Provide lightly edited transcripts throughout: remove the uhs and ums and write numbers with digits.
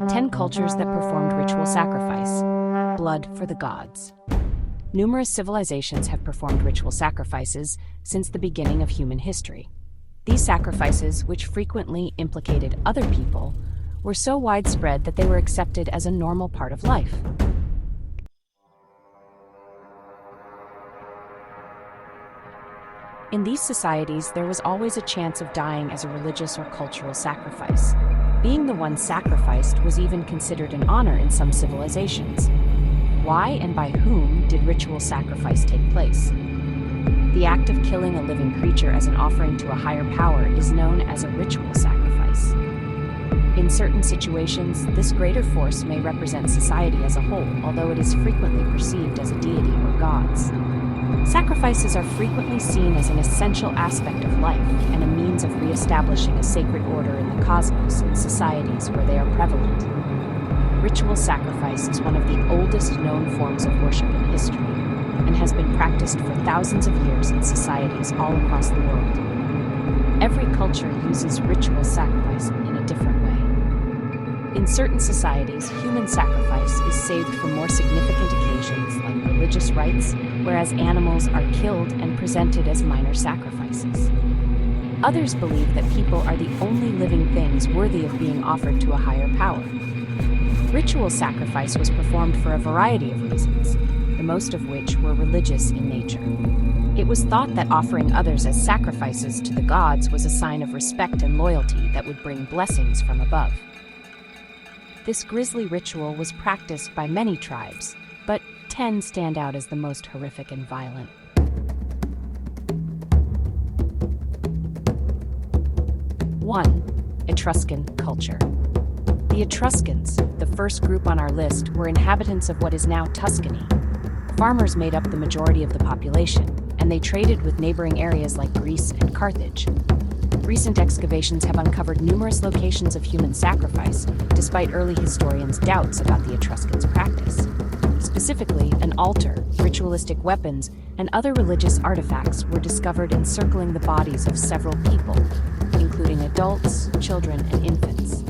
Ten cultures that performed ritual sacrifice. Blood for the gods. Numerous civilizations have performed ritual sacrifices since the beginning of human history. These sacrifices, which frequently implicated other people, were so widespread that they were accepted as a normal part of life. In these societies, there was always a chance of dying as a religious or cultural sacrifice. Being the one sacrificed was even considered an honor in some civilizations. Why and by whom did ritual sacrifice take place? The act of killing a living creature as an offering to a higher power is known as a ritual sacrifice. In certain situations, this greater force may represent society as a whole, although it is frequently perceived as a deity or gods. Sacrifices are frequently seen as an essential aspect of life and a means of re-establishing a sacred order in the cosmos in societies where they are prevalent. Ritual sacrifice is one of the oldest known forms of worship in history and has been practiced for thousands of years in societies all across the world. Every culture uses ritual sacrifice in a different way. In certain societies, human sacrifice is saved for more significant occasions like religious rites, whereas animals are killed and presented as minor sacrifices. Others believe that people are the only living things worthy of being offered to a higher power. Ritual sacrifice was performed for a variety of reasons, the most of which were religious in nature. It was thought that offering others as sacrifices to the gods was a sign of respect and loyalty that would bring blessings from above. This grisly ritual was practiced by many tribes, but 10 stand out as the most horrific and violent. 1. Etruscan culture. The Etruscans, the first group on our list, were inhabitants of what is now Tuscany. Farmers made up the majority of the population, and they traded with neighboring areas like Greece and Carthage. Recent excavations have uncovered numerous locations of human sacrifice, despite early historians' doubts about the Etruscans' practice. Specifically, an altar, ritualistic weapons, and other religious artifacts were discovered encircling the bodies of several people, including adults, children, and infants.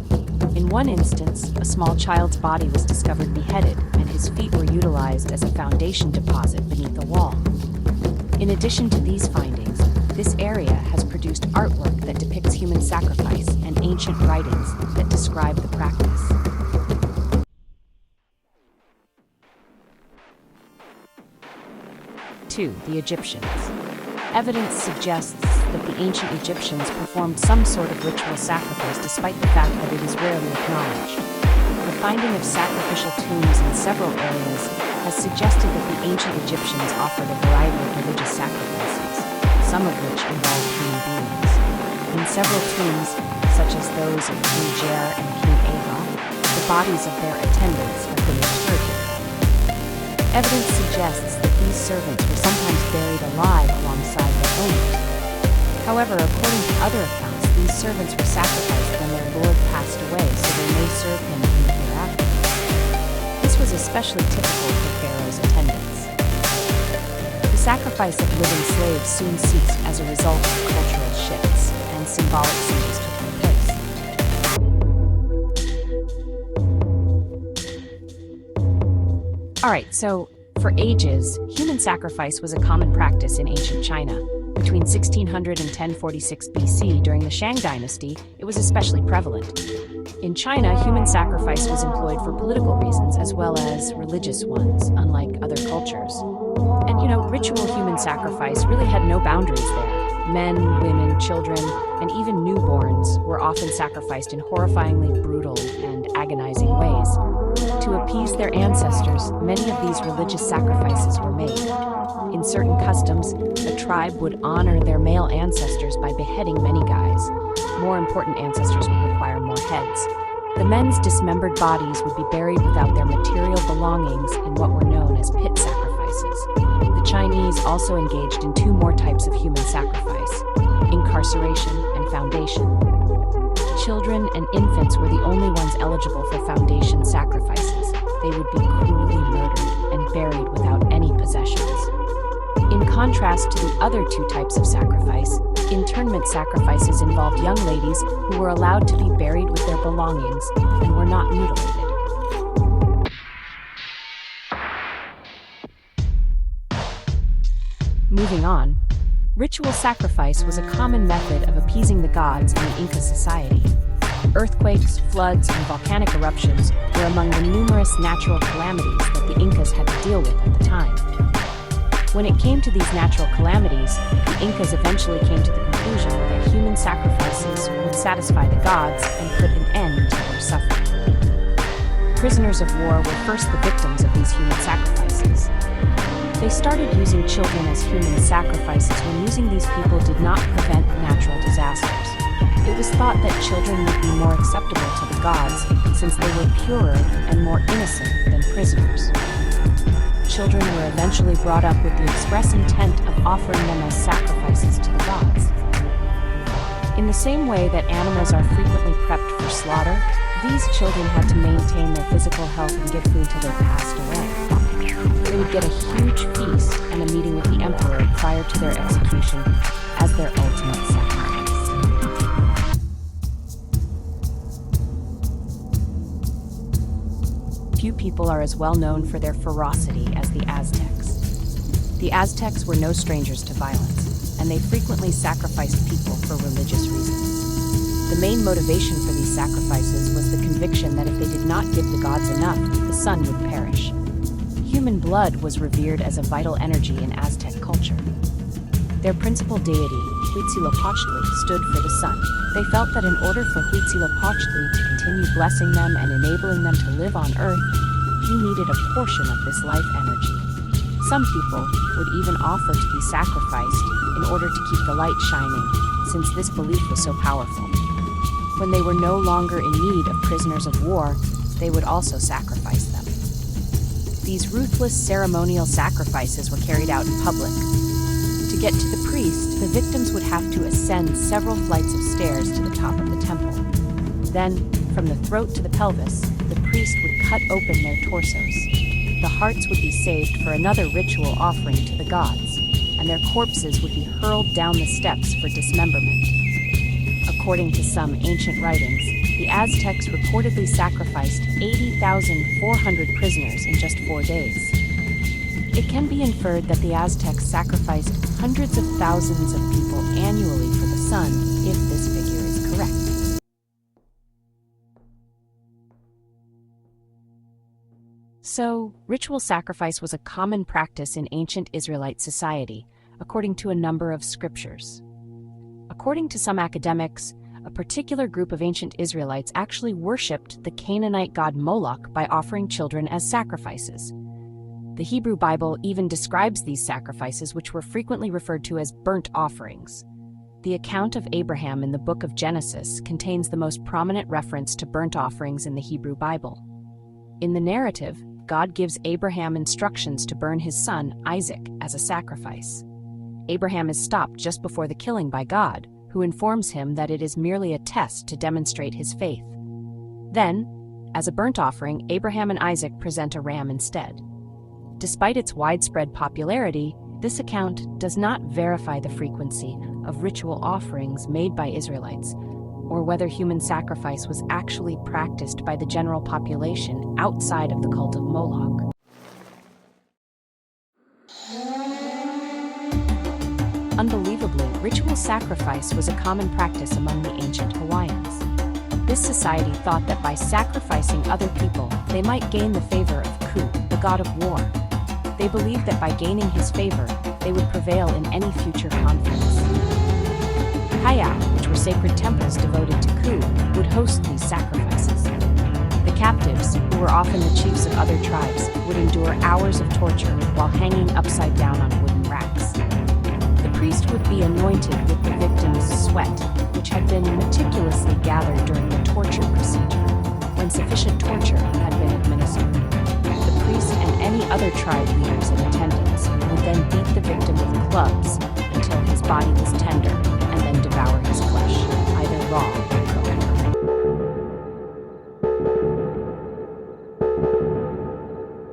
In one instance, a small child's body was discovered beheaded, and his feet were utilized as a foundation deposit beneath a wall. In addition to these findings, this area has produced artwork that depicts human sacrifice and ancient writings that describe the practice. 2. The Egyptians. Evidence suggests that the ancient Egyptians performed some sort of ritual sacrifice despite the fact that it is rarely acknowledged. The finding of sacrificial tombs in several areas has suggested that the ancient Egyptians offered a variety of religious sacrifices, some of which involved human beings. In several tombs, such as those of King Jer and King Ava, the bodies of their attendants have been interred here. Evidence suggests that these servants were sometimes buried alive alongside their owners. However, according to other accounts, these servants were sacrificed when their lord passed away so they may serve him in the hereafter. This was especially typical for Pharaoh's attendants. The sacrifice of living slaves soon ceased as a result of cultural shifts, and symbolic symbols took their place. All right, so for ages, human sacrifice was a common practice in ancient China. Between 1600 and 1046 BC, during the Shang Dynasty, it was especially prevalent. In China, human sacrifice was employed for political reasons as well as religious ones, unlike other cultures. And ritual human sacrifice really had no boundaries there. Men, women, children, and even newborns were often sacrificed in horrifyingly brutal and agonizing ways. To appease their ancestors, many of these religious sacrifices were made. In certain customs, a tribe would honor their male ancestors by beheading many guys. More important ancestors would require more heads. The men's dismembered bodies would be buried without their material belongings in what were known as pit sacrifices. The Chinese also engaged in two more types of human sacrifice: incarceration and foundation. Children and infants were the only ones eligible for foundation sacrifices. They would be cruelly murdered and buried without any possessions. In contrast to the other two types of sacrifice, internment sacrifices involved young ladies who were allowed to be buried with their belongings and were not mutilated. Moving on, ritual sacrifice was a common method of appeasing the gods in the Inca society. Earthquakes, floods, and volcanic eruptions were among the numerous natural calamities that the Incas had to deal with at the time. When it came to these natural calamities, the Incas eventually came to the conclusion that human sacrifices would satisfy the gods and put an end to their suffering. Prisoners of war were first the victims of these human sacrifices. They started using children as human sacrifices when using these people did not prevent natural disasters. It was thought that children would be more acceptable to the gods since they were purer and more innocent than prisoners. Children were eventually brought up with the express intent of offering them as sacrifices to the gods. In the same way that animals are frequently prepped for slaughter, these children had to maintain their physical health and give food till they passed away. They would get a huge feast and a meeting with the emperor prior to their execution as their ultimate sacrifice. Few people are as well known for their ferocity as the Aztecs. The Aztecs were no strangers to violence, and they frequently sacrificed people for religious reasons. The main motivation for these sacrifices was the conviction that if they did not give the gods enough, the sun would perish. Human blood was revered as a vital energy in Aztec culture. Their principal deity, Huitzilopochtli, stood for the sun. They felt that in order for Huitzilopochtli to continue blessing them and enabling them to live on Earth, he needed a portion of this life energy. Some people would even offer to be sacrificed in order to keep the light shining, since this belief was so powerful. When they were no longer in need of prisoners of war, they would also sacrifice them. These ruthless ceremonial sacrifices were carried out in public. To get to the priest, the victims would have to ascend several flights of stairs to the top of the temple. Then, from the throat to the pelvis, the priest would cut open their torsos. The hearts would be saved for another ritual offering to the gods, and their corpses would be hurled down the steps for dismemberment. According to some ancient writings, the Aztecs reportedly sacrificed 80,400 prisoners in just 4 days. It can be inferred that the Aztecs sacrificed hundreds of thousands of people annually for the sun, if this figure is correct. So, ritual sacrifice was a common practice in ancient Israelite society, according to a number of scriptures. According to some academics, a particular group of ancient Israelites actually worshipped the Canaanite god Moloch by offering children as sacrifices. The Hebrew Bible even describes these sacrifices, which were frequently referred to as burnt offerings. The account of Abraham in the book of Genesis contains the most prominent reference to burnt offerings in the Hebrew Bible. In the narrative, God gives Abraham instructions to burn his son, Isaac, as a sacrifice. Abraham is stopped just before the killing by God, who informs him that it is merely a test to demonstrate his faith. Then, as a burnt offering, Abraham and Isaac present a ram instead. Despite its widespread popularity, this account does not verify the frequency of ritual offerings made by Israelites, or whether human sacrifice was actually practiced by the general population outside of the cult of Moloch. Unbelievably, ritual sacrifice was a common practice among the ancient Hawaiians. This society thought that by sacrificing other people, they might gain the favor of Ku, the god of war. They believed that by gaining his favor, they would prevail in any future conflicts. Heiau, which were sacred temples devoted to Ku, would host these sacrifices. The captives, who were often the chiefs of other tribes, would endure hours of torture while hanging upside down on wooden racks. The priest would be anointed with the victim's sweat, which had been meticulously gathered during the torture procedure. When sufficient torture had been administered, the priest and any other tribe leaders in attendance would then beat the victim with clubs until his body was tender, and then devour his flesh, either raw or cooked.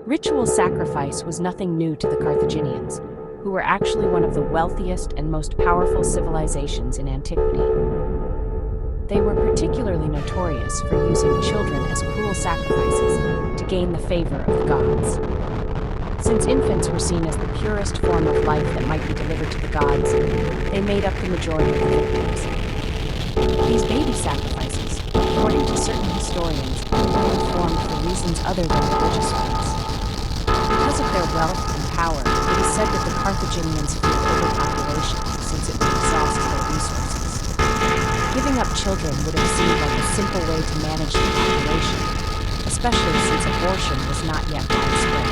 Ritual sacrifice was nothing new to the Carthaginians, who were actually one of the wealthiest and most powerful civilizations in antiquity. They were particularly notorious for using children as cruel sacrifices to gain the favor of the gods. Since infants were seen as the purest form of life that might be delivered to the gods, they made up the majority of the victims. These baby sacrifices, according to certain historians, were performed for reasons other than religious ones. Because of their wealth and power, it is said that the Carthaginians feared overpopulation since it would exhaust their resources. Giving up children would have seemed like a simple way to manage the population, especially since abortion was not yet widespread.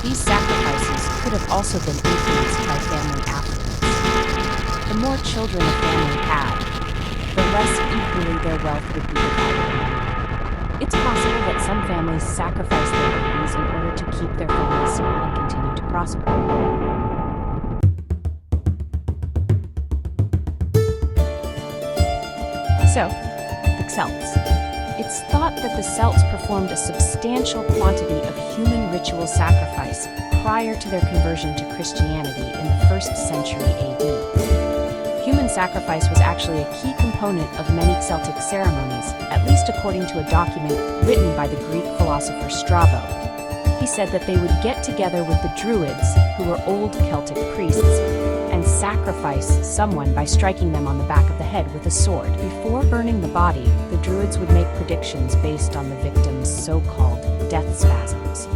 These sacrifices could have also been influenced by family affluence. The more children a family had, the less equally their wealth would be divided. It's possible that some families sacrifice their babies in order to keep their families small and continue to prosper. So, the Celts. It's thought that the Celts performed a substantial quantity of human ritual sacrifice prior to their conversion to Christianity in the 1st century AD. Human sacrifice was actually a key component of many Celtic ceremonies, at least according to a document written by the Greek philosopher Strabo. He said that they would get together with the Druids, who were old Celtic priests, and sacrifice someone by striking them on the back of the head with a sword. Before burning the body, the Druids would make predictions based on the victim's so-called death spasms.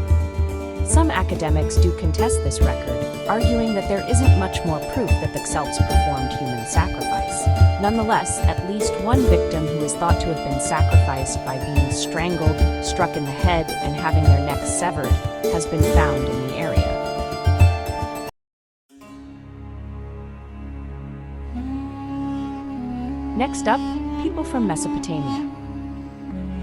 Some academics do contest this record, arguing that there isn't much more proof that the Celts performed human sacrifice. Nonetheless, at least one victim who is thought to have been sacrificed by being strangled, struck in the head, and having their necks severed has been found in the area. Next up, people from Mesopotamia.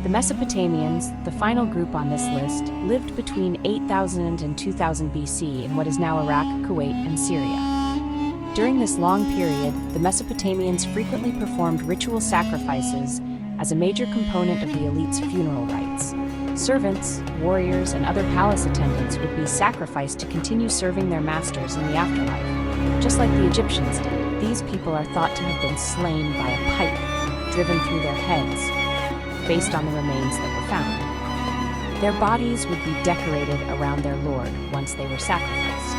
The Mesopotamians, the final group on this list, lived between 8000 and 2000 BC in what is now Iraq, Kuwait, and Syria. During this long period, the Mesopotamians frequently performed ritual sacrifices as a major component of the elite's funeral rites. Servants, warriors, and other palace attendants would be sacrificed to continue serving their masters in the afterlife. Just like the Egyptians did, these people are thought to have been slain by a pike driven through their heads, based on the remains that were found. Their bodies would be decorated around their lord once they were sacrificed.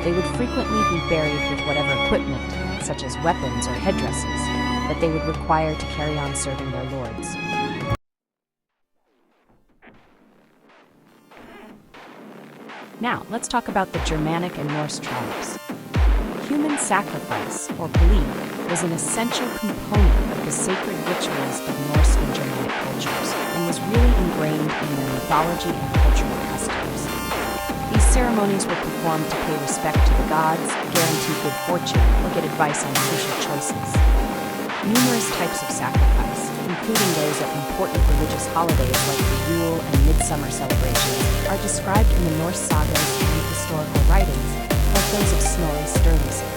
They would frequently be buried with whatever equipment, such as weapons or headdresses, that they would require to carry on serving their lords. Now, let's talk about the Germanic and Norse tribes. Human sacrifice, or belief, was an essential component of the sacred rituals of Norse and Germanic cultures, and was really ingrained in their mythology and cultural customs. These ceremonies were performed to pay respect to the gods, guarantee good fortune, or get advice on crucial choices. Numerous types of sacrifice, including those at important religious holidays like the Yule and Midsummer celebrations, are described in the Norse sagas and historical writings, like those of Snorri Sturluson.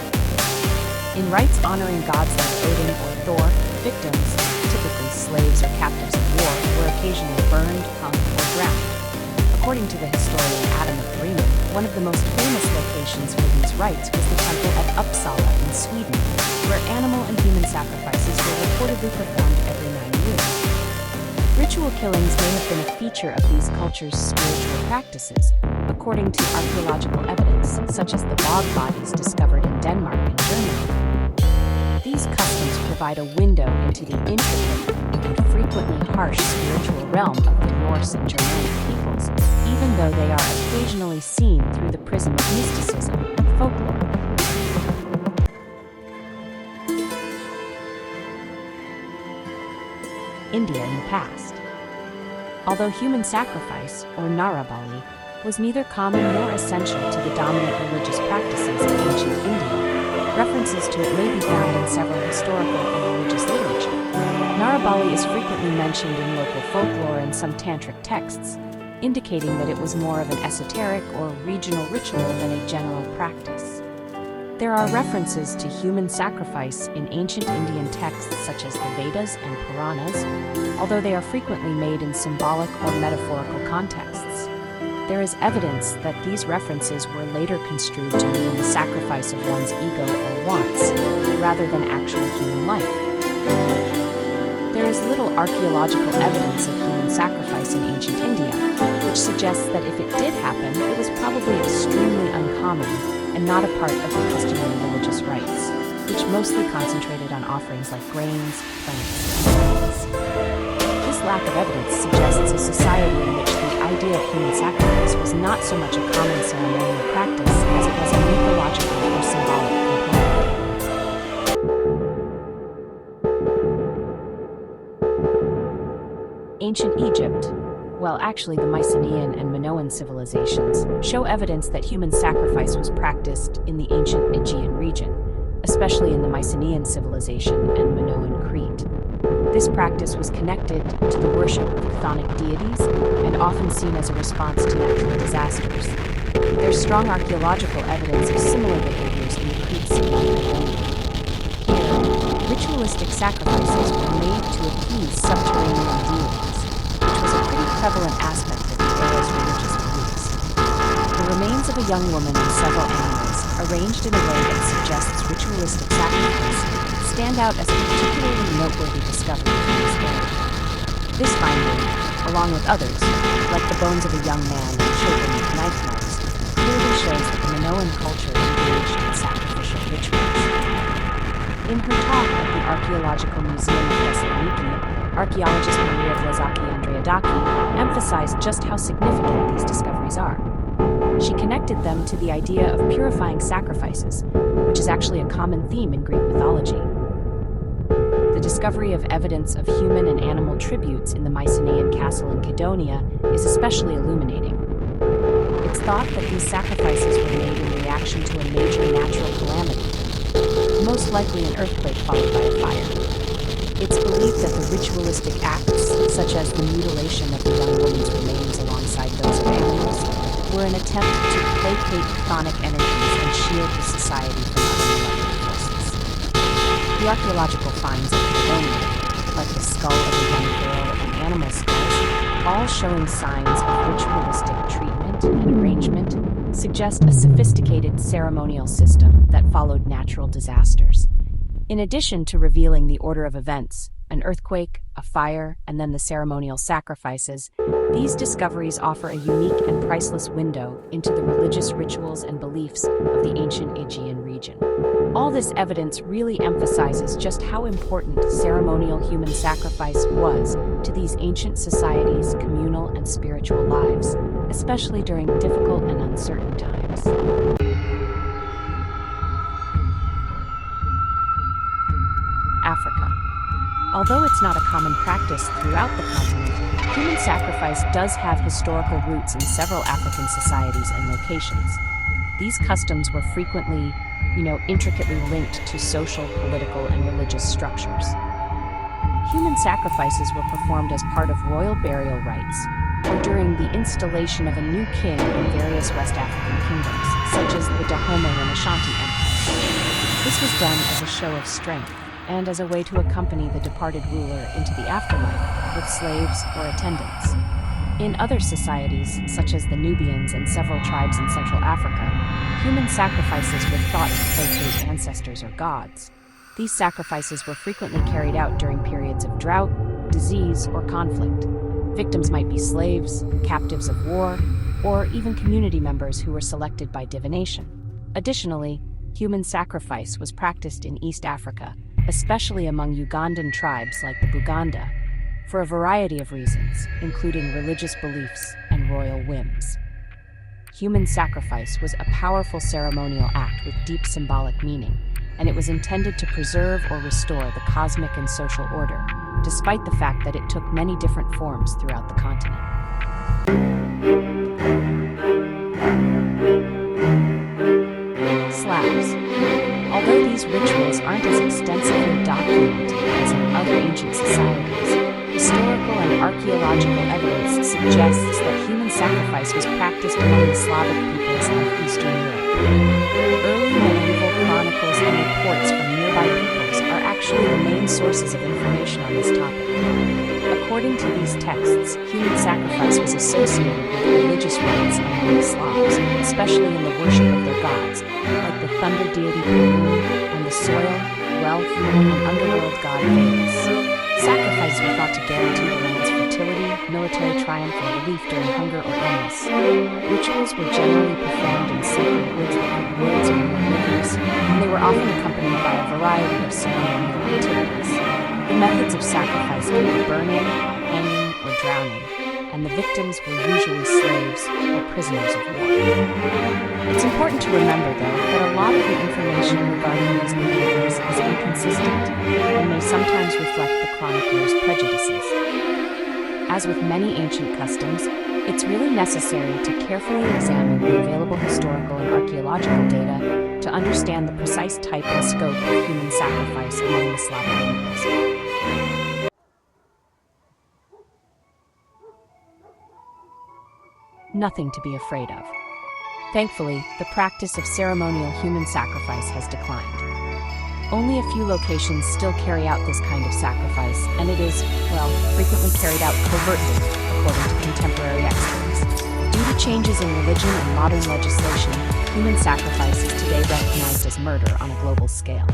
In rites honoring gods like Odin or Thor, victims, typically slaves or captives of war, were occasionally burned, hung, or drowned. According to the historian Adam of Bremen, one of the most famous locations for these rites was the temple at Uppsala in Sweden, where animal and human sacrifices were reportedly performed every 9 years. Ritual killings may have been a feature of these cultures' spiritual practices, according to archaeological evidence, such as the bog bodies discovered in Denmark and Germany. These customs provide a window into the intricate and frequently harsh spiritual realm of the Norse and Germanic peoples, even though they are occasionally seen through the prism of mysticism and folklore. India in the past. Although human sacrifice, or Narabali, was neither common nor essential to the dominant religious practices of ancient India, references to it may be found in several historical and religious literature. Narabali is frequently mentioned in local folklore and some tantric texts, indicating that it was more of an esoteric or regional ritual than a general practice. There are references to human sacrifice in ancient Indian texts such as the Vedas and Puranas, although they are frequently made in symbolic or metaphorical contexts. There is evidence that these references were later construed to mean the sacrifice of one's ego or wants, rather than actual human life. There is little archaeological evidence of human sacrifice in ancient India, which suggests that if it did happen, it was probably extremely uncommon and not a part of the customary religious rites, which mostly concentrated on offerings like grains, plants, and plants. This lack of evidence suggests a society in which the idea of human sacrifice was not so much a common ceremonial practice as it was a mythological or symbolic component. Ancient Egypt, well, actually the Mycenaean and Minoan civilizations, show evidence that human sacrifice was practiced in the ancient Aegean region, especially in the Mycenaean civilization and Minoan Crete. This practice was connected to the worship of chthonic deities and often seen as a response to natural disasters. There's strong archaeological evidence of similar behaviors in the Crete city of Ionia. Here, ritualistic sacrifices were made to appease subterranean deities, which was a pretty prevalent aspect of the era's religious beliefs. The remains of a young woman and several animals, arranged in a way that suggests ritualistic sacrifice, stand out as a particularly noteworthy discovery from this area. This finding, along with others, like the bones of a young man and children with knife marks, clearly shows that the Minoan culture engaged in sacrificial rituals. In her talk at the Archaeological Museum of Thessaloniki, archaeologist Maria Blazaki-Andreadaki emphasized just how significant these discoveries are. She connected them to the idea of purifying sacrifices, which is actually a common theme in Greek mythology. The discovery of evidence of human and animal tributes in the Mycenaean castle in Kydonia is especially illuminating. It's thought that these sacrifices were made in reaction to a major natural calamity, most likely an earthquake followed by a fire. It's believed that the ritualistic acts, such as the mutilation of the young woman's remains alongside those of animals, were an attempt to placate chthonic energies and shield the society from other malevolent forces. The archaeological finds of Kydonia, like the skull of a young girl and animal skulls, all showing signs of ritualistic treatment and arrangement, suggest a sophisticated ceremonial system that followed natural disasters. In addition to revealing the order of events, an earthquake, a fire, and then the ceremonial sacrifices, these discoveries offer a unique and priceless window into the religious rituals and beliefs of the ancient Aegean region. All this evidence really emphasizes just how important ceremonial human sacrifice was to these ancient societies' communal and spiritual lives, especially during difficult and uncertain times. Africa. Although it's not a common practice throughout the continent, human sacrifice does have historical roots in several African societies and locations. These customs were frequently, intricately linked to social, political, and religious structures. Human sacrifices were performed as part of royal burial rites, or during the installation of a new king in various West African kingdoms, such as the Dahomey and Ashanti empires. This was done as a show of strength, and as a way to accompany the departed ruler into the afterlife with slaves or attendants. In other societies, such as the Nubians and several tribes in Central Africa, human sacrifices were thought to placate ancestors or gods. These sacrifices were frequently carried out during periods of drought, disease, or conflict. Victims might be slaves, captives of war, or even community members who were selected by divination. Additionally, human sacrifice was practiced in East Africa, especially among Ugandan tribes like the Buganda, for a variety of reasons, including religious beliefs and royal whims. Human sacrifice was a powerful ceremonial act with deep symbolic meaning, and it was intended to preserve or restore the cosmic and social order, despite the fact that it took many different forms throughout the continent. Slavs. Although these rituals aren't as extensively documented as in other ancient societies, historical and archaeological evidence suggests that human sacrifice was practiced among the Slavic peoples of Eastern Europe. Early medieval chronicles and reports from nearby peoples are actually the main sources of information on this topic. According to these texts, human sacrifice was associated with religious rites among the Slavs, especially in the worship of their gods, like the thunder deity Perun and the soil, wealth, and underworld god Veles. Sacrifices were thought to guarantee the land's fertility, military triumph, or relief during hunger or illness. Rituals were generally performed in sacred woods or rivers, and they were often accompanied by a variety of ceremonial activities. The methods of sacrifice could be burning, hanging, or drowning, and the victims were usually slaves or prisoners of war. It's important to remember, though, that a lot of the information regarding these behaviors is inconsistent and may sometimes reflect the chronicler's prejudices. As with many ancient customs, it's really necessary to carefully examine the available historical and archaeological data to understand the precise type and scope of human sacrifice among the Slavic peoples. Nothing to be afraid of. Thankfully, the practice of ceremonial human sacrifice has declined. Only a few locations still carry out this kind of sacrifice, and it is, well, frequently carried out covertly, according to contemporary experts. Due to changes in religion and modern legislation, human sacrifice is today recognized as murder on a global scale.